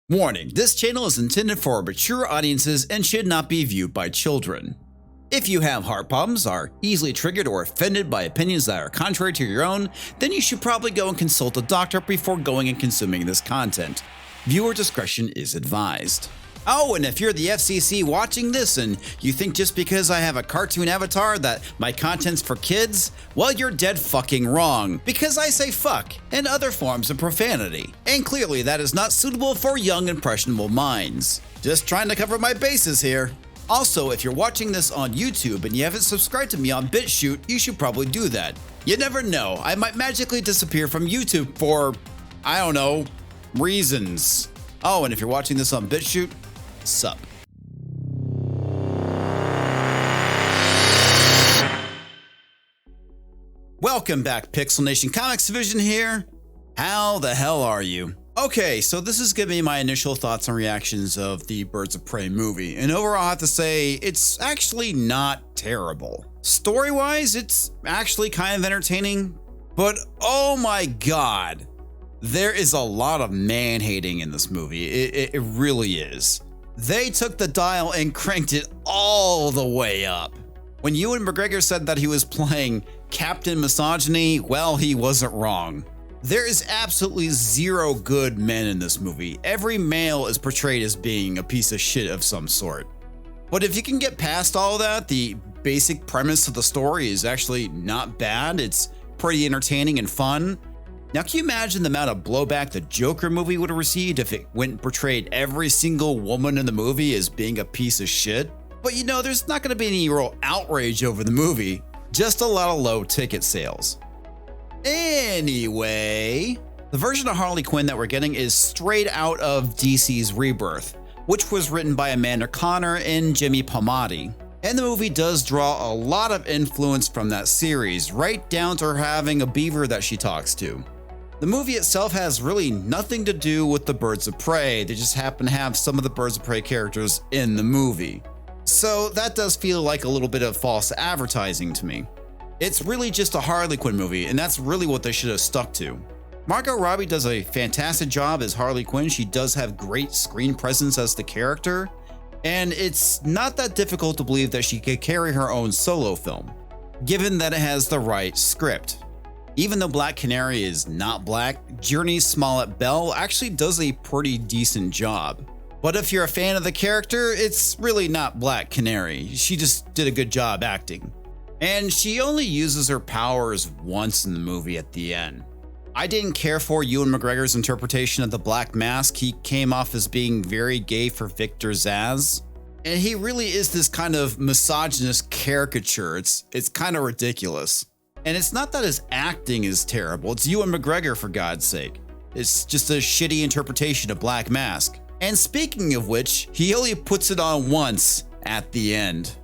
Warning, this channel is intended for mature audiences and should not be viewed by children. If you have heart problems, are easily triggered or offended by opinions that are contrary to your own, then you should probably go and consult a doctor before going and consuming this content. Viewer discretion is advised. Oh, and if you're the FCC watching this and you think just because I have a cartoon avatar that my content's for kids, well, you're dead fucking wrong, because I say fuck and other forms of profanity, and clearly that is not suitable for young impressionable minds. Just trying to cover my bases here. Also, if you're watching this on YouTube and you haven't subscribed to me on BitChute, you should probably do that. You never know, I might magically disappear from YouTube for, I don't know, reasons. Oh, and if you're watching this on BitChute, sup. Welcome back, Pixel Nation Comics Division here. How the hell are you? Okay, so this is gonna be my initial thoughts and reactions of the Birds of Prey movie, and overall I have to say it's actually not terrible. Story-wise, it's actually kind of entertaining, but oh my god, there is a lot of man-hating in this movie. It really is. They took the dial and cranked it all the way up. When Ewan McGregor said that he was playing Captain Misogyny, well, he wasn't wrong. There is absolutely zero good men in this movie. Every male is portrayed as being a piece of shit of some sort. But if you can get past all that, the basic premise of the story is actually not bad. It's pretty entertaining and fun. Now, can you imagine the amount of blowback the Joker movie would have received if it went and portrayed every single woman in the movie as being a piece of shit? But you know, there's not going to be any real outrage over the movie, just a lot of low ticket sales. Anyway, the version of Harley Quinn that we're getting is straight out of DC's Rebirth, which was written by Amanda Conner and Jimmy Palmiotti. And the movie does draw a lot of influence from that series, right down to her having a beaver that she talks to. The movie itself has really nothing to do with the Birds of Prey. They just happen to have some of the Birds of Prey characters in the movie. So that does feel like a little bit of false advertising to me. It's really just a Harley Quinn movie, and that's really what they should have stuck to. Margot Robbie does a fantastic job as Harley Quinn. She does have great screen presence as the character, and it's not that difficult to believe that she could carry her own solo film, given that it has the right script. Even though Black Canary is not black, Journey Smollett Bell actually does a pretty decent job. But if you're a fan of the character, it's really not Black Canary. She just did a good job acting. And she only uses her powers once in the movie at the end. I didn't care for Ewan McGregor's interpretation of the Black Mask. He came off as being very gay for Victor Zsasz. And he really is this kind of misogynist caricature. It's kind of ridiculous. And it's not that his acting is terrible, it's Ewan McGregor, for God's sake. It's just a shitty interpretation of Black Mask. And speaking of which, he only puts it on once at the end.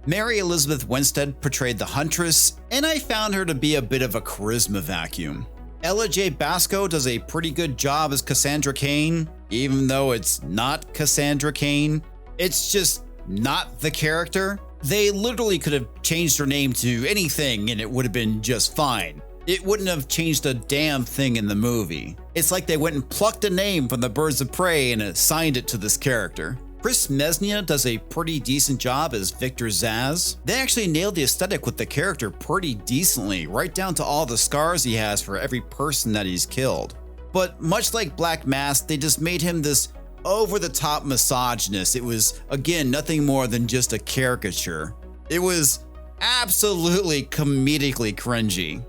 Mary Elizabeth Winstead portrayed the Huntress, and I found her to be a bit of a charisma vacuum. Ella J. Basco does a pretty good job as Cassandra Cain, even though it's not Cassandra Cain. It's just not the character. They literally could have changed her name to anything and it would have been just fine. It wouldn't have changed a damn thing in the movie. It's like they went and plucked a name from the Birds of Prey and assigned it to this character. Chris Mesnia does a pretty decent job as Victor Zsasz. They actually nailed the aesthetic with the character pretty decently, right down to all the scars he has for every person that he's killed. But much like Black Mask, they just made him this over-the-top misogynist. It was, again, nothing more than just a caricature. It was absolutely comedically cringy.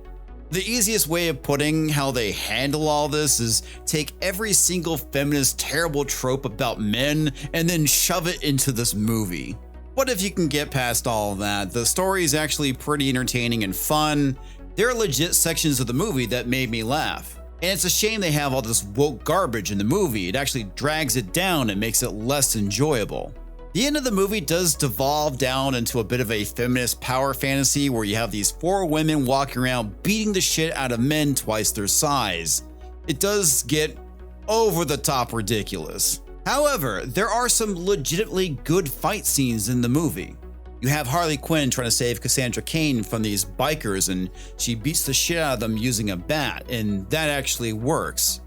The easiest way of putting how they handle all this is take every single feminist terrible trope about men and then shove it into this movie. But if you can get past all of that, the story is actually pretty entertaining and fun. There are legit sections of the movie that made me laugh. And it's a shame they have all this woke garbage in the movie. It actually drags it down and makes it less enjoyable. The end of the movie does devolve down into a bit of a feminist power fantasy where you have these 4 women walking around beating the shit out of men twice their size. It does get over the top ridiculous. However, there are some legitimately good fight scenes in the movie. You have Harley Quinn trying to save Cassandra Cain from these bikers and she beats the shit out of them using a bat, and that actually works.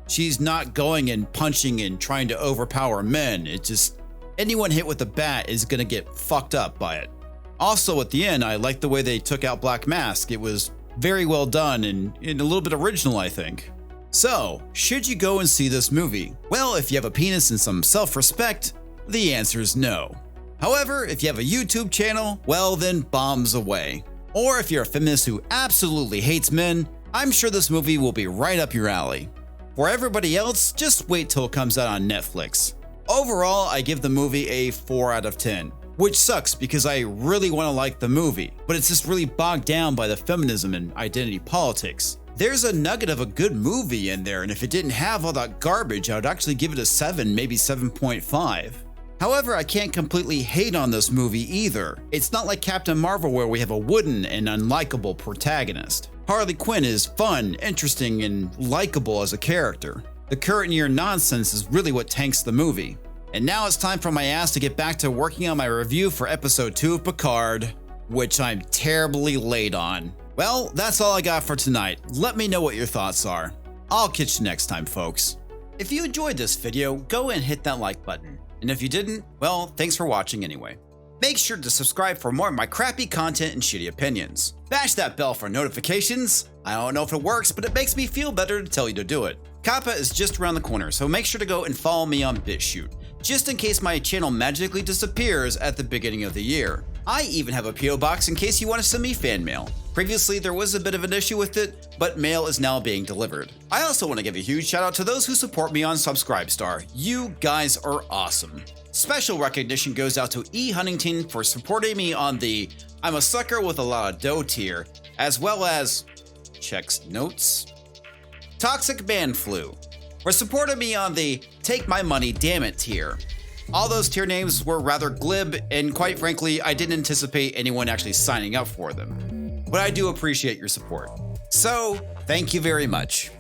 She's not going and punching and trying to overpower men. It's just anyone hit with a bat is gonna get fucked up by it. Also at the end, I like the way they took out Black Mask. It was very well done and a little bit original, I think. So, should you go and see this movie? Well, if you have a penis and some self-respect, the answer is no. However, if you have a YouTube channel, well then bombs away. Or if you're a feminist who absolutely hates men, I'm sure this movie will be right up your alley. For everybody else, just wait till it comes out on Netflix. Overall, I give the movie a 4 out of 10, which sucks because I really want to like the movie, but it's just really bogged down by the feminism and identity politics. There's a nugget of a good movie in there, and if it didn't have all that garbage, I would actually give it a 7, maybe 7.5. However, I can't completely hate on this movie either. It's not like Captain Marvel where we have a wooden and unlikable protagonist. Harley Quinn is fun, interesting, and likable as a character. The current year nonsense is really what tanks the movie. And now it's time for my ass to get back to working on my review for episode 2 of Picard, which I'm terribly late on. Well, that's all I got for tonight. Let me know what your thoughts are. I'll catch you next time, folks. If you enjoyed this video, go and hit that like button. And if you didn't, well, thanks for watching anyway. Make sure to subscribe for more of my crappy content and shitty opinions. Bash that bell for notifications. I don't know if it works, but it makes me feel better to tell you to do it. Kappa is just around the corner, so make sure to go and follow me on BitChute, just in case my channel magically disappears at the beginning of the year. I even have a PO box in case you want to send me fan mail. Previously, there was a bit of an issue with it, but mail is now being delivered. I also want to give a huge shout out to those who support me on Subscribestar. You guys are awesome. Special recognition goes out to EHuntington for supporting me on the I'm a sucker with a lot of dough tier, as well as checks notes. Toxic Man Flu for supporting me on the Take My Money Damn It tier. All those tier names were rather glib, and quite frankly, I didn't anticipate anyone actually signing up for them. But I do appreciate your support. So, thank you very much.